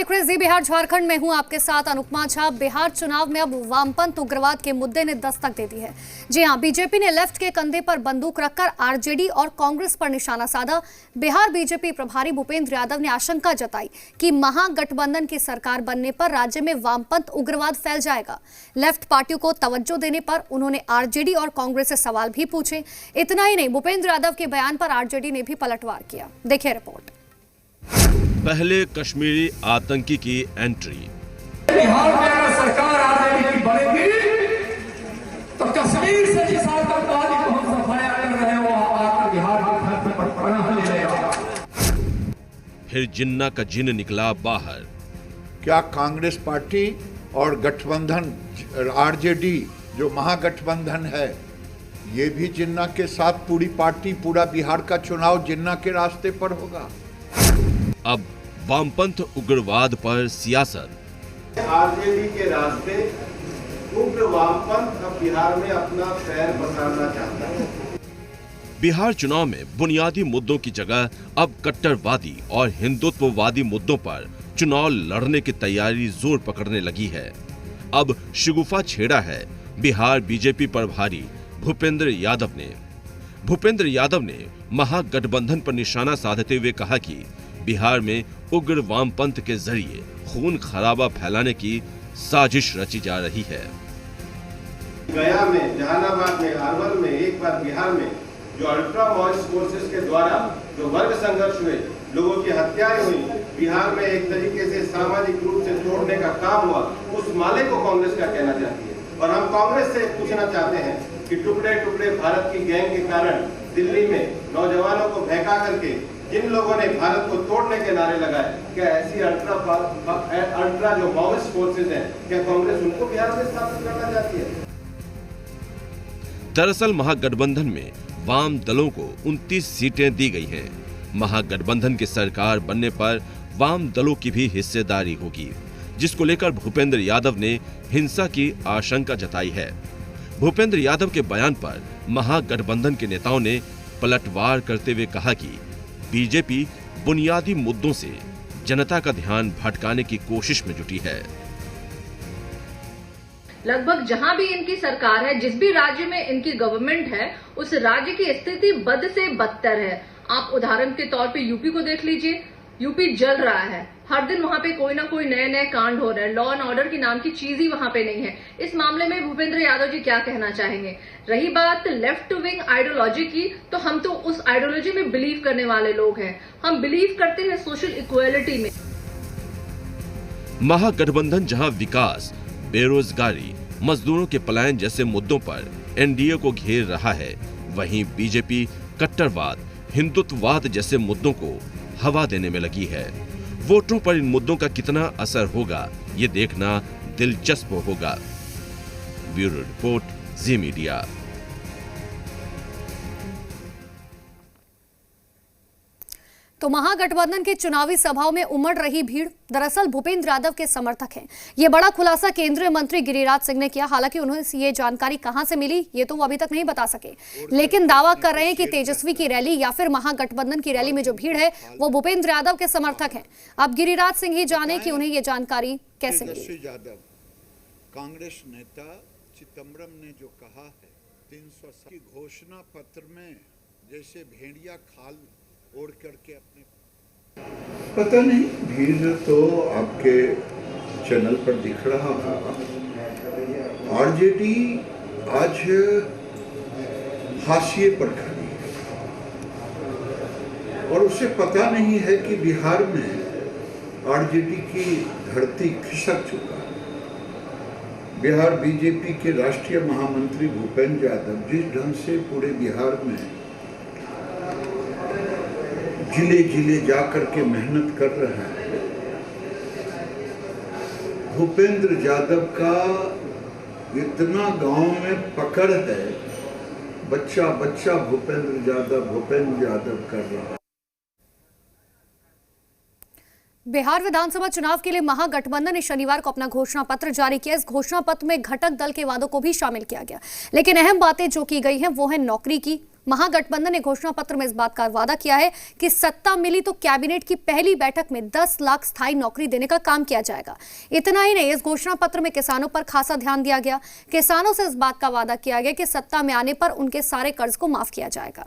देख रहे जी बिहार झारखंड में हूं आपके साथ अनुपमा झा। बिहार चुनाव में अब वामपंथ उग्रवाद के मुद्दे ने दस्तक दे दी है। जी हां, बीजेपी ने लेफ्ट के कंधे पर बंदूक रखकर आरजेडी और कांग्रेस पर निशाना साधा। बिहार बीजेपी प्रभारी भूपेंद्र यादव ने आशंका जताई कि महागठबंधन की सरकार बनने पर राज्य में वामपंथ उग्रवाद फैल जाएगा। लेफ्ट पार्टियों को तवज्जो देने पर उन्होंने आरजेडी और कांग्रेस से सवाल भी पूछे। इतना ही नहीं, भूपेंद्र यादव के बयान पर आरजेडी ने भी पलटवार किया। देखिए रिपोर्ट। पहले कश्मीरी आतंकी की एंट्री। बिहार में अगर सरकार आरजेडी की बनेगी तो कश्मीर से जिस आतंकवादी को हम सफाया कर रहे हो आकर बिहार की धरती पर पनाह ले लेगा। फिर जिन्ना का जिन निकला बाहर। क्या कांग्रेस पार्टी और गठबंधन आरजेडी जो महागठबंधन है, ये भी जिन्ना के साथ पूरी पार्टी पूरा बिहार का चुनाव जिन्ना के रास्ते पर होगा? अब वामपंथ उग्रवाद पर सियासत। आरजेडी के रास्ते उग्र वामपंथ अब बिहार में अपना पैर पसारना चाहता है। बिहार चुनाव में बुनियादी मुद्दों की जगह अब कट्टरवादी और हिंदुत्ववादी मुद्दों पर चुनाव लड़ने की तैयारी जोर पकड़ने लगी है। अब शगुफा छेड़ा है बिहार बीजेपी प्रभारी भूपेंद्र यादव ने महागठबंधन पर निशाना साधते हुए कहा कि बिहार में उग्र वामपंथ के जरिए खून खराबा फैलाने की साजिश रची जा रही है। गया में, जहानाबाद में, अरवल में, एक बार बिहार में जो अल्ट्रा माओइस्ट फोर्सेस के द्वारा जो वर्ग संघर्ष हुए, लोगों की हत्याएं हुई, बिहार में एक तरीके से सामाजिक रूप से तोड़ने का काम हुआ, उस माले को कांग्रेस का कहना चाहती है। और हम कांग्रेस से पूछना चाहते हैं कि टुकड़े टुकड़े भारत की गैंग के कारण दिल्ली में नौजवानों को बहका करके जिन लोगों ने भारत को तोड़ने के नारे लगाए, क्या ऐसी अल्ट्रा जो माओइस्ट फोर्सेस हैं, क्या कांग्रेस उनको बिहार में स्थापित करना चाहती है? दरअसल महागठबंधन में वाम दलों को 29 सीटें दी गई हैं। महागठबंधन की सरकार बनने पर वाम दलों की भी हिस्सेदारी होगी, जिसको लेकर भूपेंद्र यादव ने हिंसा की आशंका जताई है। भूपेंद्र यादव के बयान पर महागठबंधन के नेताओं ने पलटवार करते हुए कहा कि बीजेपी बुनियादी मुद्दों से जनता का ध्यान भटकाने की कोशिश में जुटी है। लगभग जहां भी इनकी सरकार है, जिस भी राज्य में इनकी गवर्नमेंट है, उस राज्य की स्थिति बद से बदतर है। आप उदाहरण के तौर पे यूपी को देख लीजिए। यूपी जल रहा है, हर दिन वहां पे कोई ना कोई नए नए कांड हो रहे हैं। लॉ एंड ऑर्डर की नाम की चीज ही वहां पे नहीं है। इस मामले में भूपेंद्र यादव जी क्या कहना चाहेंगे? रही बात लेफ्ट विंग आइडियोलॉजी की, तो हम तो उस आइडियोलॉजी में बिलीव करने वाले लोग हैं। हम बिलीव करते हैं सोशल इक्वालिटी में। महागठबंधन जहां विकास, बेरोजगारी, मजदूरों के पलायन जैसे मुद्दों पर एनडीए को घेर रहा है, वहीं बीजेपी कट्टरवाद, हिंदुत्ववाद जैसे मुद्दों को हवा देने में लगी है। वोटरों पर इन मुद्दों का कितना असर होगा, ये देखना दिलचस्प होगा। ब्यूरो रिपोर्ट, जी मीडिया। तो महागठबंधन की चुनावी सभाओं में उमड़ रही भीड़ दरअसल भूपेंद्र यादव के समर्थक हैं। ये बड़ा खुलासा केंद्रीय मंत्री गिरिराज सिंह ने किया। हालांकि उन्हें ये जानकारी कहां से मिली, ये तो वो अभी तक नहीं बता सके, लेकिन दावा कर रहे हैं कि तेजस्वी की रैली या फिर महागठबंधन की रैली में जो भीड़ है वो भूपेंद्र यादव के समर्थक है। अब गिरिराज सिंह ही जाने कि उन्हें ये जानकारी कैसे मिली। कांग्रेस नेता चिदम्बरम ने जो कहा है 300 की घोषणा पत्र में, जैसे भेड़िया खाल ओढ़ करके अपने, पता नहीं भीड़ तो आपके चैनल पर दिख रहा होगा। आरजेडी आज हाशिए पर खड़ी है और उसे पता नहीं है कि बिहार में आरजेडी की धरती खिसक चुका है। बिहार बीजेपी के राष्ट्रीय महामंत्री भूपेंद्र यादव जिस ढंग से पूरे बिहार में जिले जिले जाकर के मेहनत कर रहे हैं, भूपेंद्र यादव का इतना गांव में पकड़ है, बच्चा बच्चा भूपेंद्र यादव कर रहा है। बिहार विधानसभा चुनाव के लिए महागठबंधन ने शनिवार को अपना घोषणा पत्र जारी किया। इस घोषणा पत्र में घटक दल के वादों को भी शामिल किया गया, लेकिन अहम बातें जो की गई हैं वो है नौकरी की, महागठबंधन ने घोषणा पत्र में इस बात का वादा किया है कि सत्ता मिली तो कैबिनेट की पहली बैठक में 10 लाख स्थायी नौकरी देने का काम किया जाएगा। इतना ही नहीं, इस घोषणा पत्र में किसानों पर खासा ध्यान दिया गया। किसानों से इस बात का वादा किया गया कि सत्ता में आने पर उनके सारे कर्ज को माफ किया जाएगा।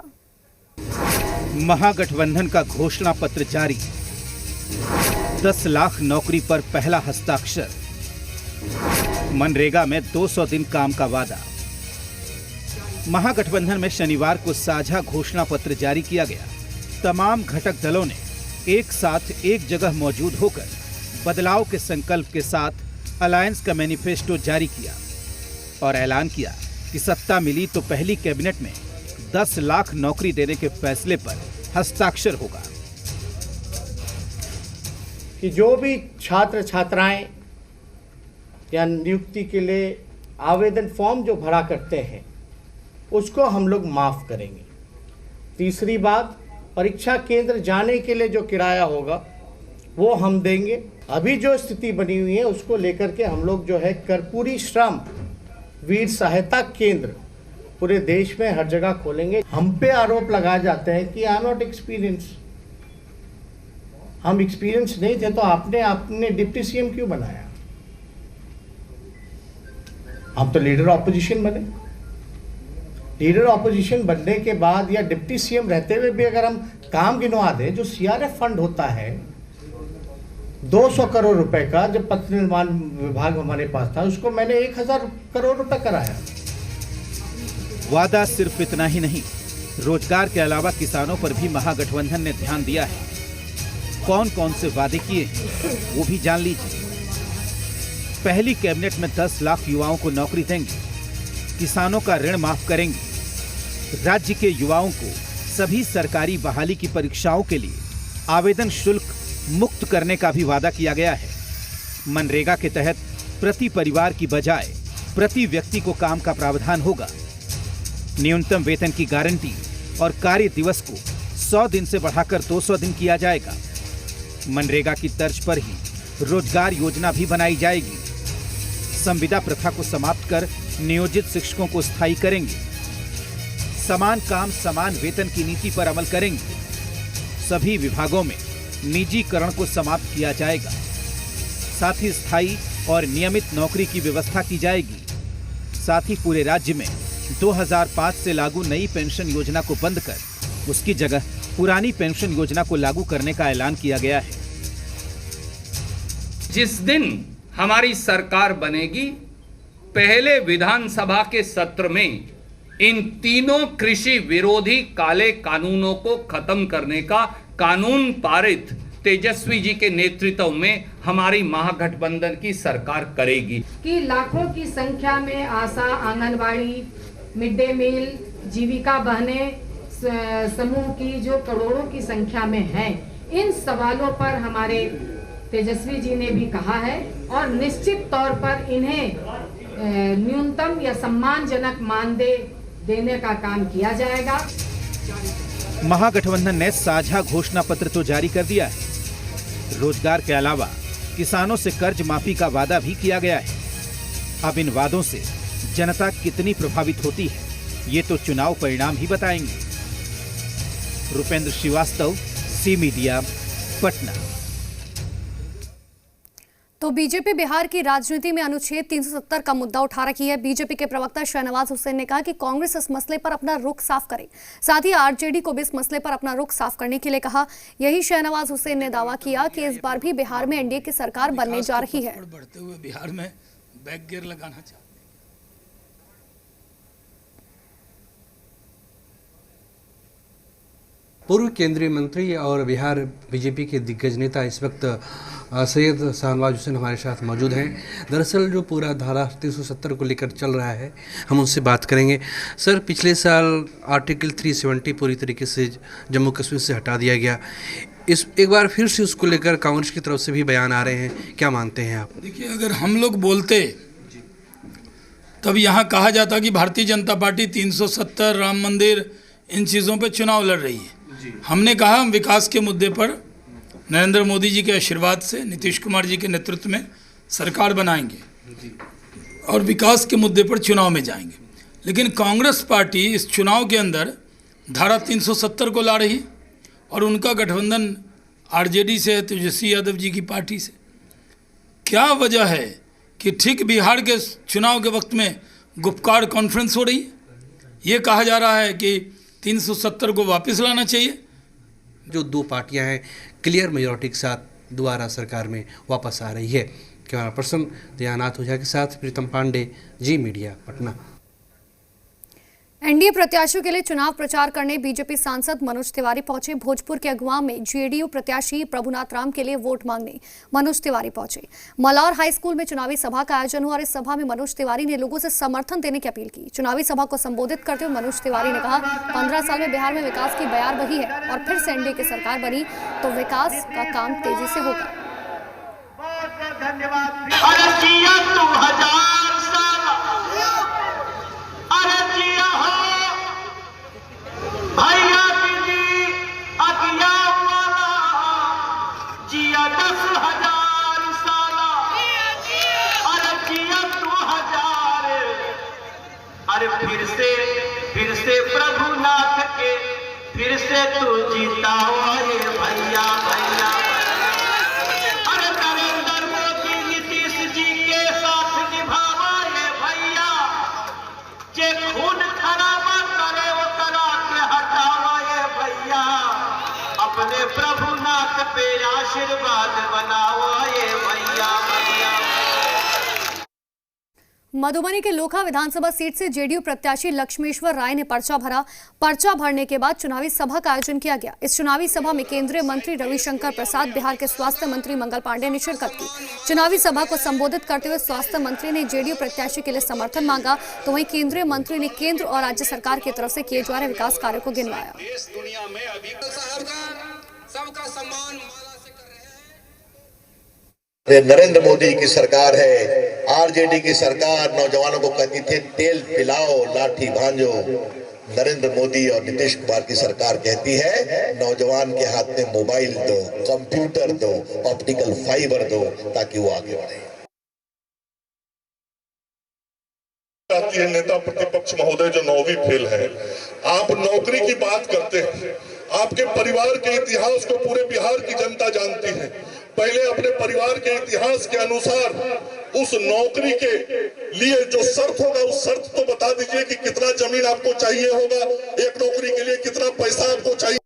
महागठबंधन का घोषणा पत्र जारी, 10 लाख नौकरी पर पहला हस्ताक्षर, मनरेगा में 200 दिन काम का वादा। महागठबंधन में शनिवार को साझा घोषणा पत्र जारी किया गया। तमाम घटक दलों ने एक साथ एक जगह मौजूद होकर बदलाव के संकल्प के साथ अलायंस का मैनिफेस्टो जारी किया और ऐलान किया कि सत्ता मिली तो पहली कैबिनेट में 10 लाख नौकरी देने के फैसले पर हस्ताक्षर होगा। कि जो भी छात्र छात्राएं या नियुक्ति के लिए आवेदन फॉर्म जो भरा करते हैं उसको हम लोग माफ़ करेंगे। तीसरी बात, परीक्षा केंद्र जाने के लिए जो किराया होगा वो हम देंगे। अभी जो स्थिति बनी हुई है उसको लेकर के हम लोग जो है कर्पूरी श्रम वीर सहायता केंद्र पूरे देश में हर जगह खोलेंगे। हम पे आरोप लगाए जाते हैं कि आई नॉट एक्सपीरियंस। हम एक्सपीरियंस नहीं थे तो आपने डिप्टी सीएम क्यों बनाया? हम तो लीडर ऑपोजिशन बने। लीडर ऑपोजिशन बनने के बाद या डिप्टी सीएम रहते हुए भी अगर हम काम गिनवा दें, जो सीआरएफ फंड होता है 200 करोड़ रुपए का, जब पथ निर्माण विभाग हमारे पास था उसको मैंने 1000 करोड़ रुपए कराया। वादा सिर्फ इतना ही नहीं, रोजगार के अलावा किसानों पर भी महागठबंधन ने ध्यान दिया है। कौन कौन से वादे किए हैं वो भी जान लीजिए। पहली कैबिनेट में 10 लाख युवाओं को नौकरी देंगे, किसानों का ऋण माफ करेंगे, राज्य के युवाओं को सभी सरकारी बहाली की परीक्षाओं के लिए आवेदन शुल्क मुक्त करने का भी वादा किया गया है। मनरेगा के तहत प्रति परिवार की बजाय प्रति व्यक्ति को काम का प्रावधान होगा। न्यूनतम वेतन की गारंटी और कार्य दिवस को 100 दिन से बढ़ाकर 200 दिन किया जाएगा। मनरेगा की तर्ज पर ही रोजगार योजना भी बनाई जाएगी। संविदा प्रथा को समाप्त कर नियोजित शिक्षकों को स्थायी करेंगे। समान काम समान वेतन की नीति पर अमल करेंगे। सभी विभागों में निजीकरण को समाप्त किया जाएगा। साथ ही स्थायी और नियमित नौकरी की व्यवस्था की जाएगी। साथ ही पूरे राज्य में 2005 से लागू नई पेंशन योजना को बंद कर उसकी जगह पुरानी पेंशन योजना को लागू करने का ऐलान किया गया है। जिस दिन हमारी सरकार बनेगी, पहले विधानसभा के सत्र में इन तीनों कृषि विरोधी काले कानूनों को खत्म करने का कानून पारित तेजस्वी जी के नेतृत्व में हमारी महागठबंधन की सरकार करेगी। कि लाखों की संख्या में आशा, आंगनबाड़ी, मिड डे मील, जीविका बहनें समूह की जो करोड़ों की संख्या में हैं, इन सवालों पर हमारे तेजस्वी जी ने भी कहा है और निश्चित तौर पर इन्हें न्यूनतम या सम्मानजनक मानदेय देने का काम किया जाएगा। महागठबंधन ने साझा घोषणा पत्र तो जारी कर दिया है। रोजगार के अलावा किसानों से कर्ज माफी का वादा भी किया गया है। अब इन वादों से जनता कितनी प्रभावित होती है, ये तो चुनाव परिणाम ही बताएंगे। Rupendra Srivastava, C media, Patna. तो बीजेपी बिहार की राजनीति में अनुच्छेद 370 का मुद्दा उठा रखी है। बीजेपी के प्रवक्ता शहनवाज हुसैन ने कहा कि कांग्रेस इस मसले पर अपना रुख साफ करे। साथ ही आरजेडी को भी इस मसले पर अपना रुख साफ करने के लिए कहा। यही शहनवाज हुसैन ने दावा किया कि इस बार भी बिहार में एनडीए की सरकार बनने जा रही है। बढ़ते हुए बिहार में बैक गियर लगाना चाहते हैं। पूर्व केंद्रीय मंत्री और बिहार बीजेपी के दिग्गज नेता इस वक्त सैयद शहनवाज हुसैन हमारे साथ मौजूद हैं। दरअसल जो पूरा धारा 370 को लेकर चल रहा है, हम उनसे बात करेंगे। सर, पिछले साल आर्टिकल 370 पूरी तरीके से जम्मू कश्मीर से हटा दिया गया। इस एक बार फिर से उसको लेकर कांग्रेस की तरफ से भी बयान आ रहे हैं, क्या मानते हैं आप? देखिए, अगर हम लोग बोलते तब यहाँ कहा जाता कि भारतीय जनता पार्टी 370, राम मंदिर, इन चीज़ों पर चुनाव लड़ रही है। हमने कहा हम विकास के मुद्दे पर नरेंद्र मोदी जी के आशीर्वाद से, नीतीश कुमार जी के नेतृत्व में सरकार बनाएंगे और विकास के मुद्दे पर चुनाव में जाएंगे। लेकिन कांग्रेस पार्टी इस चुनाव के अंदर धारा 370 को ला रही है और उनका गठबंधन आरजेडी से है, तेजस्वी यादव जी की पार्टी से। क्या वजह है कि ठीक बिहार के चुनाव के वक्त में गुपकार कॉन्फ्रेंस हो रही है? ये कहा जा रहा है कि 370 को वापस लाना चाहिए। जो दो पार्टियां हैं क्लियर मेजॉरिटी के साथ दोबारा सरकार में वापस आ रही है। कैमरा पर्सन दयानाथ ओझा के साथ प्रीतम पांडे, जी मीडिया, पटना। एनडीए प्रत्याशियों के लिए चुनाव प्रचार करने बीजेपी सांसद मनोज तिवारी पहुंचे। भोजपुर के अगुआ में जेडीयू प्रत्याशी प्रभुनाथ राम के लिए वोट मांगने मनोज तिवारी पहुंचे। मलार हाई स्कूल में चुनावी सभा का आयोजन हुआ और इस सभा में मनोज तिवारी ने लोगों से समर्थन देने की अपील की। चुनावी सभा को संबोधित करते हुए मनोज तिवारी ने कहा, 15 साल में बिहार में विकास की बयार बही है और फिर से एनडीए की सरकार बनी तो विकास का काम तेजी से होगा। भैया जी अगिया वाला जिया 10,000 साला, अरे जिया 2,000, अरे फिर से प्रभुनाथ के फिर से तू जीता ये भैया भैया। अरे नरेंद्र मोदी नीतीश जी के साथ निभावा ये भैया, जे खून खराबा करे वो करा के हटावा ये भैया, अपने प्रभुनाथ पे आशीर्वाद बनावा ये भैया भैया। मधुबनी के लोखा विधानसभा सीट से जेडीयू प्रत्याशी लक्ष्मेश्वर राय ने पर्चा भरा। पर्चा भरने के बाद चुनावी सभा का आयोजन किया गया। इस चुनावी सभा में केंद्रीय मंत्री रविशंकर प्रसाद, बिहार के स्वास्थ्य मंत्री मंगल पांडे ने शिरकत की। चुनावी सभा को संबोधित करते हुए स्वास्थ्य मंत्री ने जेडीयू प्रत्याशी के लिए समर्थन मांगा, तो वहीं केंद्रीय मंत्री ने केंद्र और राज्य सरकार की तरफ से किए जा रहे विकास कार्यों को गिनवाया। नरेंद्र मोदी की सरकार है, आरजेडी की सरकार नौजवानों को कहती थी तेल पिलाओ लाठी भांजो। नरेंद्र मोदी और नीतीश कुमार की सरकार कहती है नौजवान के हाथ में मोबाइल दो, कंप्यूटर दो, ऑप्टिकल फाइबर दो ताकि वो आगे बढ़े। नेता प्रतिपक्ष महोदय जो 9वीं फेल है, आप नौकरी की बात करते हैं। आपके परिवार के इतिहास को पूरे बिहार की जनता जानती है। पहले अपने परिवार के इतिहास के अनुसार उस नौकरी के लिए जो शर्त होगा उस शर्त तो बता दीजिए कि कितना जमीन आपको चाहिए होगा, एक नौकरी के लिए कितना पैसा आपको चाहिए।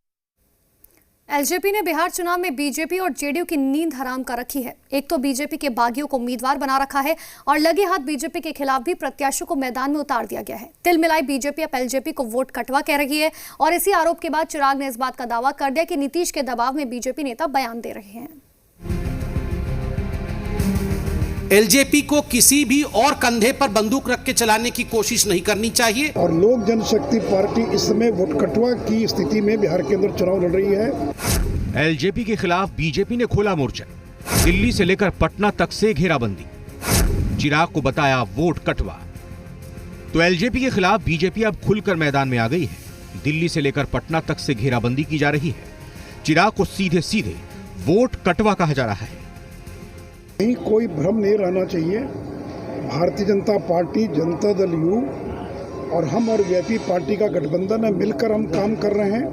एलजेपी ने बिहार चुनाव में बीजेपी और जेडीयू की नींद हराम कर रखी है। एक तो बीजेपी के बागियों को उम्मीदवार बना रखा है और लगे हाथ बीजेपी के खिलाफ भी प्रत्याशियों को मैदान में उतार दिया गया है। तिल मिलाई बीजेपी अब एलजेपी को वोट कटवा कह रही है और इसी आरोप के बाद चिराग ने इस बात का दावा कर दिया कि नीतीश के दबाव में बीजेपी नेता बयान दे रहे हैं। एलजेपी को किसी भी और कंधे पर बंदूक रख के चलाने की कोशिश नहीं करनी चाहिए। और लोक जनशक्ति पार्टी इस समय वोट कटवा की स्थिति में बिहार के अंदर चुनाव लड़ रही है। एलजेपी के खिलाफ बीजेपी ने खोला मोर्चा। दिल्ली से लेकर पटना तक से घेराबंदी। चिराग को बताया वोट कटवा। तो एलजेपी के खिलाफ बीजेपी अब खुलकर मैदान में आ गई है। दिल्ली से लेकर पटना तक से घेराबंदी की जा रही है। चिराग को सीधे सीधे वोट कटवा कहा जा रहा है। नहीं, कोई भ्रम नहीं रहना चाहिए। भारतीय जनता पार्टी, जनता दल यू और हम और वीआईपी पार्टी का गठबंधन है, मिलकर हम काम कर रहे हैं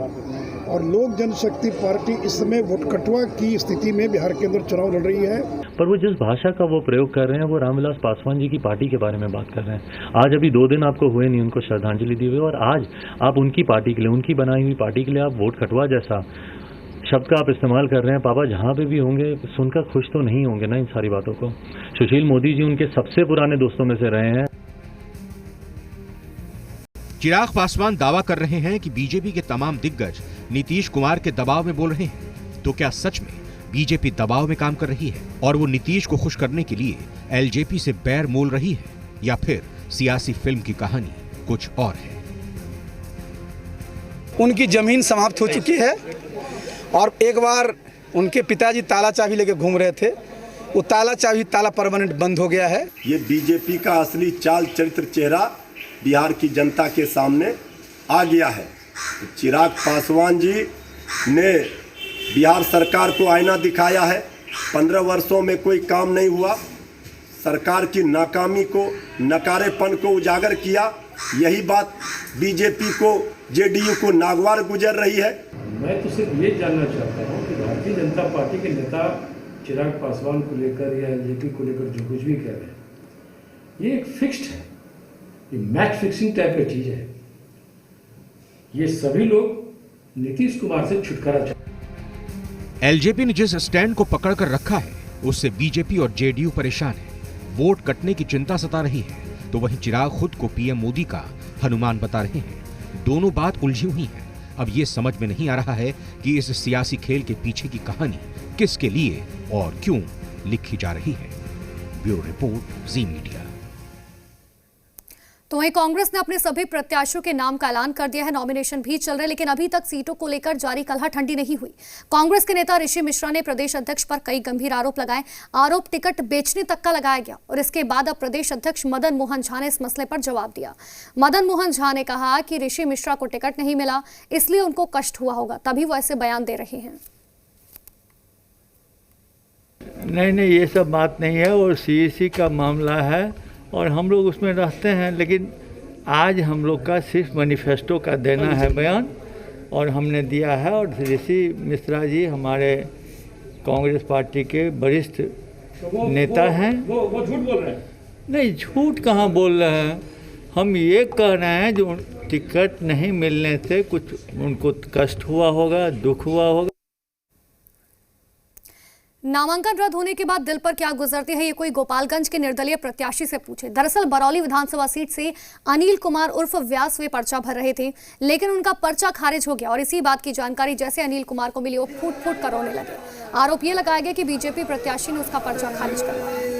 और लोक जनशक्ति पार्टी इस समय वोट कटवा की स्थिति में बिहार के अंदर चुनाव लड़ रही है। पर वो जिस भाषा का वो प्रयोग कर रहे हैं वो रामविलास पासवान जी की पार्टी के बारे में बात कर रहे हैं। आज अभी 2 दिन आपको हुए नहीं उनको श्रद्धांजलि दी हुई और आज आप उनकी पार्टी के लिए, उनकी बनाई हुई पार्टी के लिए आप वोट कटवा जैसा शब्द का आप इस्तेमाल कर रहे हैं। पापा जहां पे भी होंगे सुनकर खुश तो नहीं होंगे ना इन सारी बातों को। सुशील मोदी जी उनके सबसे पुराने दोस्तों में से रहे हैं। चिराग पासवान दावा कर रहे हैं कि बीजेपी के तमाम दिग्गज नीतीश कुमार के दबाव में बोल रहे हैं। तो क्या सच में बीजेपी दबाव में काम कर रही है और वो नीतीश को खुश करने के लिए एलजेपी से बैर मोल रही है, या फिर सियासी फिल्म की कहानी कुछ और है? उनकी जमीन समाप्त हो चुकी है और एक बार उनके पिताजी ताला चाबी लेके घूम रहे थे, वो ताला परमानेंट बंद हो गया है। ये बीजेपी का असली चाल चरित्र चेहरा बिहार की जनता के सामने आ गया है। चिराग पासवान जी ने बिहार सरकार को आईना दिखाया है। 15 वर्षों में कोई काम नहीं हुआ। सरकार की नाकामी को, नकारेपन को उजागर किया। यही बात बीजेपी को जेडीयू को नागवार गुजर रही है। मैं तो सिर्फ ये जानना चाहता हूँ कि भारतीय जनता पार्टी के नेता चिराग पासवान को लेकर या एलजेपी को लेकर जो कुछ भी कह रहे हैं, ये एक फिक्स्ड है, ये मैच फिक्सिंग टाइप की चीज है। ये सभी लोग नीतीश कुमार से छुटकारा चाहते। एलजेपी ने जिस स्टैंड को पकड़ कर रखा है उससे बीजेपी और जेडीयू परेशान है। वोट कटने की चिंता सता रही है, तो वहीं चिराग खुद को पीएम मोदी का हनुमान बता रहे हैं। दोनों बात उलझी हुई है। अब ये समझ में नहीं आ रहा है कि इस सियासी खेल के पीछे की कहानी किसके लिए और क्यों लिखी जा रही है। ब्यूरो रिपोर्ट, जी मीडिया। तो वहीं कांग्रेस ने अपने सभी प्रत्याशियों के नाम का ऐलान कर दिया है। नॉमिनेशन भी चल रहे हैं, लेकिन अभी तक सीटों को लेकर जारी कलह ठंडी नहीं हुई। कांग्रेस के नेता ऋषि मिश्रा ने प्रदेश अध्यक्ष पर कई गंभीर आरोप लगाए। आरोप टिकट बेचने तक का लगाया गया और इसके बाद अब प्रदेश अध्यक्ष मदन मोहन झा ने इस मसले पर जवाब दिया। मदन मोहन झा ने कहा कि ऋषि मिश्रा को टिकट नहीं मिला, इसलिए उनको कष्ट हुआ होगा, तभी वो ऐसे बयान दे रहे हैं। नहीं, ये सब बात नहीं है और सीईसी का मामला है और हम लोग उसमें रहते हैं, लेकिन आज हम लोग का सिर्फ मैनिफेस्टो का देना है बयान और हमने दिया है। और ऋषि मिश्रा जी हमारे कांग्रेस पार्टी के वरिष्ठ नेता हैं। वो झूठ बोल रहे हैं। नहीं, झूठ कहाँ बोल रहे हैं, हम ये कह रहे हैं जो टिकट नहीं मिलने से कुछ उनको कष्ट हुआ होगा, दुख हुआ होगा। नामांकन रद्द होने के बाद दिल पर क्या गुजरती है, ये कोई गोपालगंज के निर्दलीय प्रत्याशी से पूछे। दरअसल बरौली विधानसभा सीट से अनिल कुमार उर्फ व्यास वे पर्चा भर रहे थे, लेकिन उनका पर्चा खारिज हो गया और इसी बात की जानकारी जैसे अनिल कुमार को मिली वो फूट फूट कर रोने लगे। आरोप ये लगाया गया कि बीजेपी प्रत्याशी ने उसका पर्चा खारिज करवाया।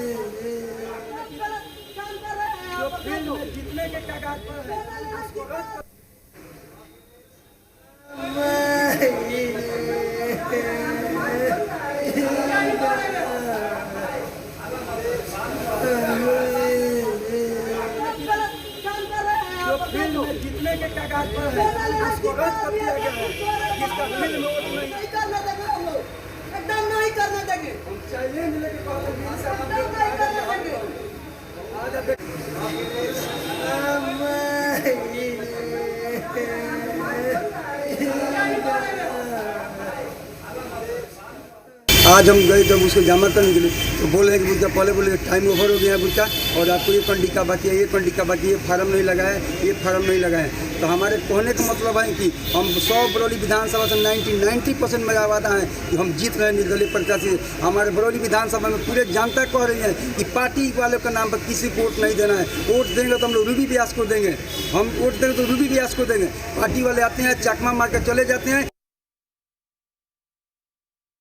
आज हम गए जब उसको जमा करने के लिए तो बोल रहे हैं कि बुच्चा पहले बोले टाइम ओवर हो गया है बुच्चा और आपको ये कंडिका बाकी है, ये कंडिका बाकी है, ये फार्म नहीं लगाए, ये फार्म नहीं लगाए। तो हमारे कहने का मतलब है कि हम 100 बरौली विधानसभा से 90% में वादा है कि हम जीत रहे हैं निर्दलीय प्रत्याशी। हमारे बरौली विधानसभा में पूरे जनता कह रही है कि पार्टी वालों के नाम पर किसी को वोट नहीं देना है। वोट देंगे तो हम लोग रूबी व्यास को देंगे, हम वोट देंगे तो रूबी व्यास को देंगे। पार्टी वाले आते हैं, चकमा मार के चले जाते हैं।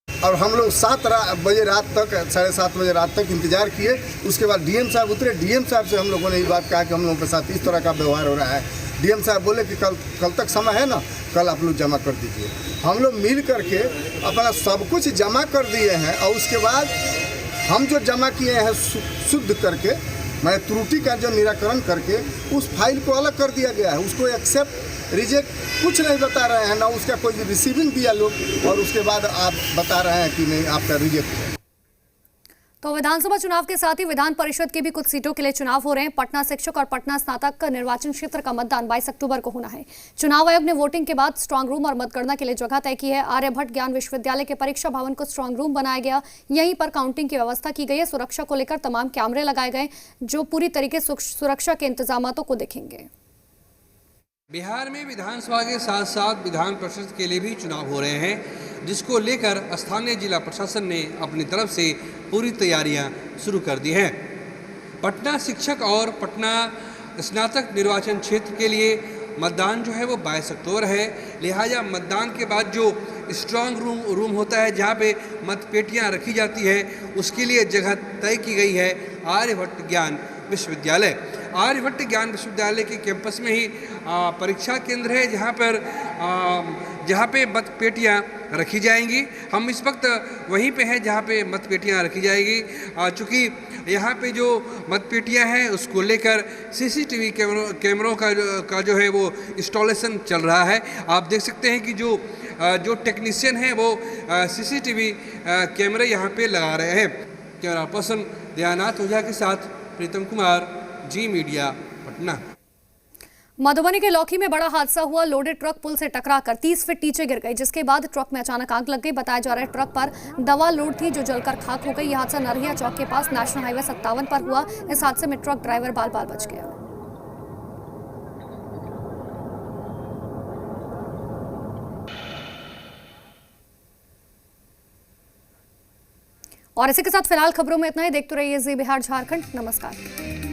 और हम लोग 7 बजे रात तक, 7:30 बजे रात तक इंतजार किए। उसके बाद डीएम साहब उतरे। डीएम साहब से हम लोगों ने ये बात कहा कि हम लोगों के साथ इस तरह का व्यवहार हो रहा है। डीएम साहब बोले कि कल तक समय है ना, कल आप लोग जमा कर दीजिए। हम लोग मिल करके अपना सब कुछ जमा कर दिए हैं और उसके बाद हम जो जमा किए हैं शुद्ध करके, मैं त्रुटि का जो निराकरण करके उस फाइल को अलग कर दिया गया है। उसको एक्सेप्ट रिजेक्ट कुछ नहीं बता रहे हैं, ना उसका कोई रिसीविंग दिया लोग, और उसके बाद आप बता रहे हैं कि नहीं आपका रिजेक्ट है। तो विधानसभा चुनाव के साथ ही विधान परिषद के भी कुछ सीटों के लिए चुनाव हो रहे हैं। पटना शिक्षक और पटना स्नातक निर्वाचन क्षेत्र का मतदान 22 अक्टूबर को होना है। चुनाव आयोग ने वोटिंग के बाद स्ट्रांग रूम और मतगणना के लिए जगह तय की है। आर्यभट्ट ज्ञान विश्वविद्यालय के परीक्षा भवन को स्ट्रांग रूम बनाया गया। यहीं पर काउंटिंग की व्यवस्था की गई है। सुरक्षा को लेकर तमाम कैमरे लगाए गए जो पूरी तरीके से सुरक्षा के इंतजामों को देखेंगे। बिहार में विधानसभा के साथ साथ विधान परिषद के लिए भी चुनाव हो रहे हैं, जिसको लेकर स्थानीय जिला प्रशासन ने अपनी तरफ से पूरी तैयारियां शुरू कर दी हैं। पटना शिक्षक और पटना स्नातक निर्वाचन क्षेत्र के लिए मतदान जो है वो 22 अक्टूबर है। लिहाजा मतदान के बाद जो स्ट्रांग रूम होता है जहाँ पे मतपेटियाँ रखी जाती है, उसके लिए जगह तय की गई है आर्यभट्ट ज्ञान विश्वविद्यालय। आर्यभट्ट ज्ञान विश्वविद्यालय के कैंपस में ही परीक्षा केंद्र है जहाँ पे मतपेटियाँ रखी जाएंगी। हम इस वक्त वहीं पे हैं जहाँ पे मतपेटियाँ रखी जाएगी। चूँकि यहाँ पे जो मतपेटियाँ हैं उसको लेकर सीसीटीवी कैमरों का जो है वो इंस्टॉलेशन चल रहा है। आप देख सकते हैं कि जो टेक्नीशियन हैं वो सीसीटीवी कैमरे यहाँ पे लगा रहे हैं। कैमरा पर्सन दयानाथ ओझा के साथ प्रीतम कुमार, जी मीडिया, पटना। मधुबनी के लौकी में बड़ा हादसा हुआ। लोडेड ट्रक पुल से टकराकर 30 फीट नीचे गिर गई, जिसके बाद ट्रक में अचानक आग लग गई। बताया जा रहा है ट्रक पर दवा लोड थी जो जलकर खाक हो गई। यह हादसा नरहिया चौक के पास नेशनल हाईवे 57 पर हुआ। इस हादसे में ट्रक ड्राइवर बाल बाल बच गया। और इसी के साथ फिलहाल खबरों में इतना ही। देखते रहिए जी बिहार झारखंड। नमस्कार।